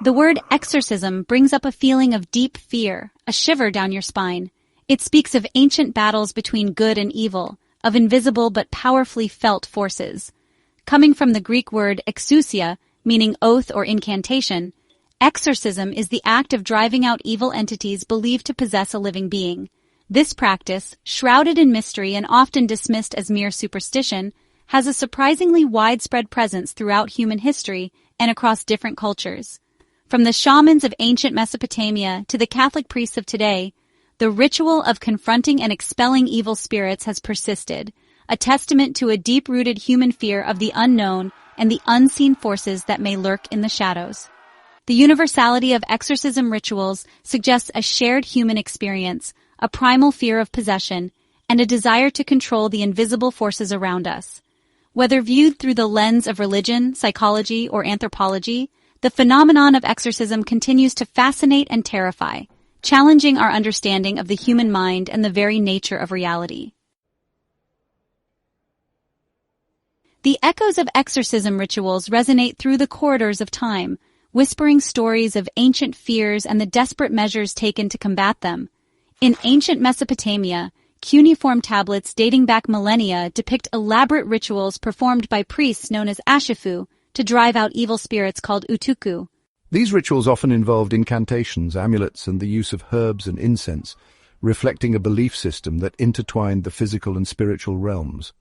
The word exorcism brings up a feeling of deep fear, a shiver down your spine. It speaks of ancient battles between good and evil, of invisible but powerfully felt forces. Coming from the Greek word exousia, meaning oath or incantation, exorcism is the act of driving out evil entities believed to possess a living being. This practice, shrouded in mystery and often dismissed as mere superstition, has a surprisingly widespread presence throughout human history and across different cultures. From the shamans of ancient Mesopotamia to the Catholic priests of today, the ritual of confronting and expelling evil spirits has persisted, a testament to a deep-rooted human fear of the unknown and the unseen forces that may lurk in the shadows. The universality of exorcism rituals suggests a shared human experience, a primal fear of possession, and a desire to control the invisible forces around us. Whether viewed through the lens of religion, psychology, or anthropology, the phenomenon of exorcism continues to fascinate and terrify, challenging our understanding of the human mind and the very nature of reality. The echoes of exorcism rituals resonate through the corridors of time, whispering stories of ancient fears and the desperate measures taken to combat them. In ancient Mesopotamia, cuneiform tablets dating back millennia depict elaborate rituals performed by priests known as ashifu to drive out evil spirits called utuku. These rituals often involved incantations, amulets, and the use of herbs and incense, reflecting a belief system that intertwined the physical and spiritual realms.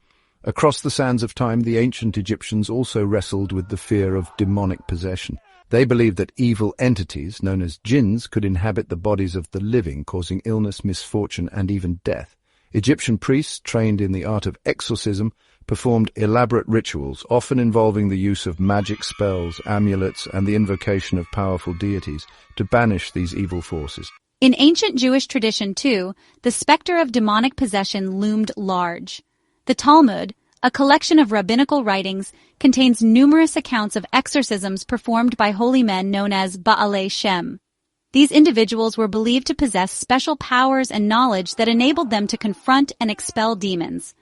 Across the sands of time, the ancient Egyptians also wrestled with the fear of demonic possession. They believed that evil entities, known as jinns, could inhabit the bodies of the living, causing illness, misfortune, and even death. Egyptian priests, trained in the art of exorcism, performed elaborate rituals, often involving the use of magic spells, amulets, and the invocation of powerful deities, to banish these evil forces. In ancient Jewish tradition, too, the specter of demonic possession loomed large. The Talmud, a collection of rabbinical writings, contains numerous accounts of exorcisms performed by holy men known as Ba'alei Shem. These individuals were believed to possess special powers and knowledge that enabled them to confront and expel demons.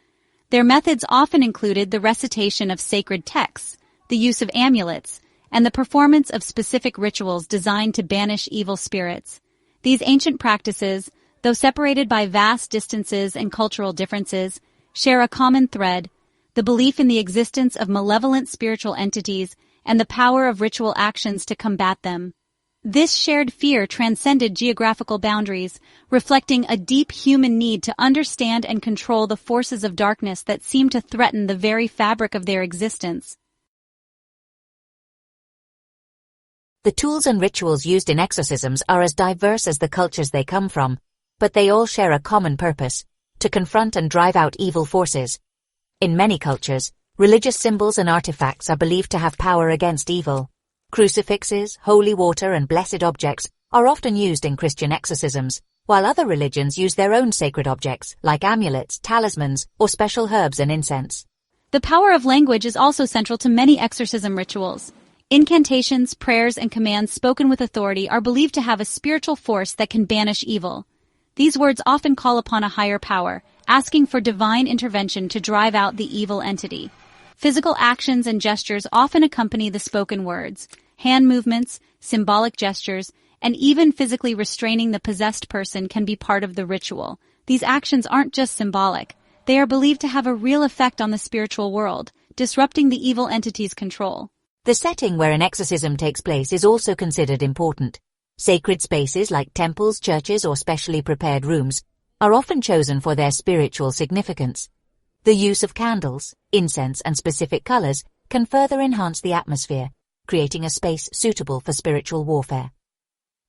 Their methods often included the recitation of sacred texts, the use of amulets, and the performance of specific rituals designed to banish evil spirits. These ancient practices, though separated by vast distances and cultural differences, share a common thread: the belief in the existence of malevolent spiritual entities and the power of ritual actions to combat them. This shared fear transcended geographical boundaries, reflecting a deep human need to understand and control the forces of darkness that seem to threaten the very fabric of their existence. The tools and rituals used in exorcisms are as diverse as the cultures they come from, but they all share a common purpose: to confront and drive out evil forces. In many cultures, religious symbols and artifacts are believed to have power against evil. Crucifixes, holy water, and blessed objects are often used in Christian exorcisms, while other religions use their own sacred objects, like amulets, talismans, or special herbs and incense. The power of language is also central to many exorcism rituals. Incantations, prayers, and commands spoken with authority are believed to have a spiritual force that can banish evil. These words often call upon a higher power, asking for divine intervention to drive out the evil entity. Physical actions and gestures often accompany the spoken words. Hand movements, symbolic gestures, and even physically restraining the possessed person can be part of the ritual. These actions aren't just symbolic. They are believed to have a real effect on the spiritual world, disrupting the evil entity's control. The setting where an exorcism takes place is also considered important. Sacred spaces like temples, churches, or specially prepared rooms are often chosen for their spiritual significance. The use of candles, incense, and specific colors can further enhance the atmosphere, creating a space suitable for spiritual warfare.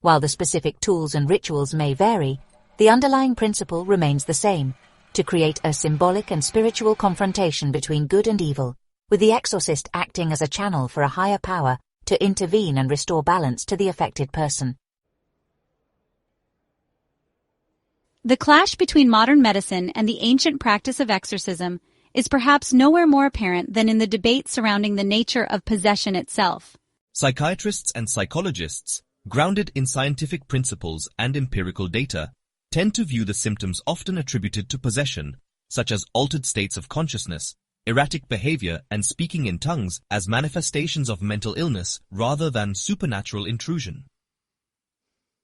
While the specific tools and rituals may vary, the underlying principle remains the same: to create a symbolic and spiritual confrontation between good and evil, with the exorcist acting as a channel for a higher power to intervene and restore balance to the affected person. The clash between modern medicine and the ancient practice of exorcism is perhaps nowhere more apparent than in the debate surrounding the nature of possession itself. Psychiatrists and psychologists, grounded in scientific principles and empirical data, tend to view the symptoms often attributed to possession, such as altered states of consciousness, erratic behavior, and speaking in tongues as manifestations of mental illness rather than supernatural intrusion.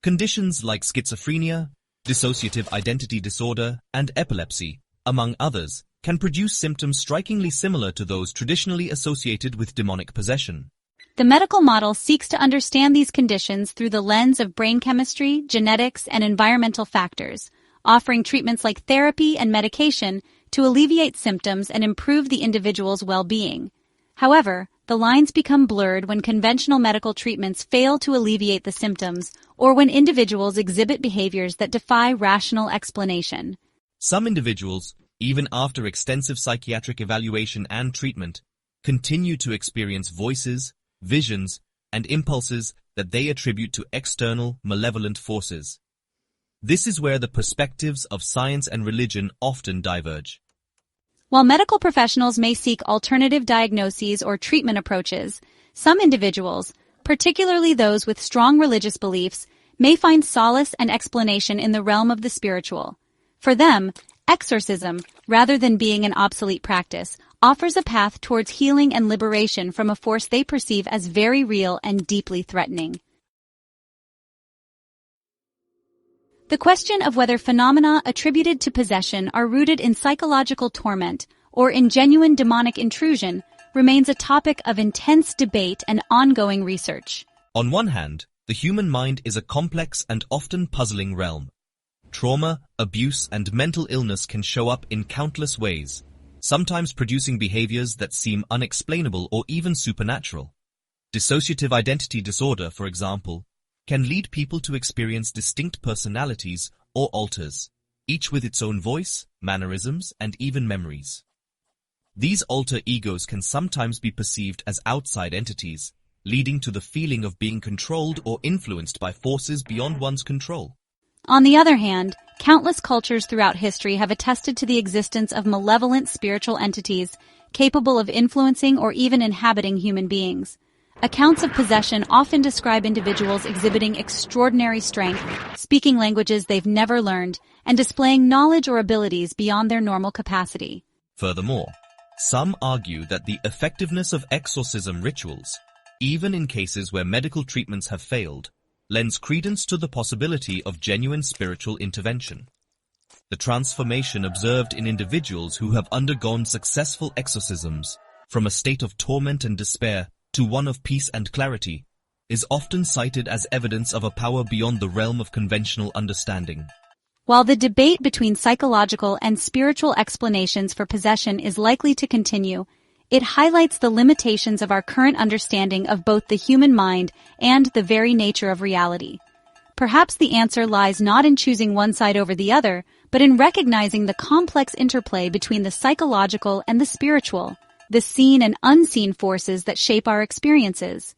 Conditions like schizophrenia, dissociative identity disorder, and epilepsy, among others, can produce symptoms strikingly similar to those traditionally associated with demonic possession. The medical model seeks to understand these conditions through the lens of brain chemistry, genetics, and environmental factors, offering treatments like therapy and medication to alleviate symptoms and improve the individual's well-being. However, the lines become blurred when conventional medical treatments fail to alleviate the symptoms or when individuals exhibit behaviors that defy rational explanation. Some individuals, even after extensive psychiatric evaluation and treatment, continue to experience voices, visions, and impulses that they attribute to external, malevolent forces. This is where the perspectives of science and religion often diverge. While medical professionals may seek alternative diagnoses or treatment approaches, some individuals, particularly those with strong religious beliefs, may find solace and explanation in the realm of the spiritual. For them, exorcism, rather than being an obsolete practice, offers a path towards healing and liberation from a force they perceive as very real and deeply threatening. The question of whether phenomena attributed to possession are rooted in psychological torment or in genuine demonic intrusion remains a topic of intense debate and ongoing research. On one hand, the human mind is a complex and often puzzling realm. Trauma, abuse, and mental illness can show up in countless ways, sometimes producing behaviors that seem unexplainable or even supernatural. Dissociative identity disorder, for example, can lead people to experience distinct personalities or alters, each with its own voice, mannerisms, and even memories. These alter egos can sometimes be perceived as outside entities, leading to the feeling of being controlled or influenced by forces beyond one's control. On the other hand, countless cultures throughout history have attested to the existence of malevolent spiritual entities capable of influencing or even inhabiting human beings. Accounts of possession often describe individuals exhibiting extraordinary strength, speaking languages they've never learned, and displaying knowledge or abilities beyond their normal capacity. Furthermore, some argue that the effectiveness of exorcism rituals, even in cases where medical treatments have failed, lends credence to the possibility of genuine spiritual intervention. The transformation observed in individuals who have undergone successful exorcisms, from a state of torment and despair to one of peace and clarity, is often cited as evidence of a power beyond the realm of conventional understanding. While the debate between psychological and spiritual explanations for possession is likely to continue, it highlights the limitations of our current understanding of both the human mind and the very nature of reality. Perhaps the answer lies not in choosing one side over the other, but in recognizing the complex interplay between the psychological and the spiritual, the seen and unseen forces that shape our experiences.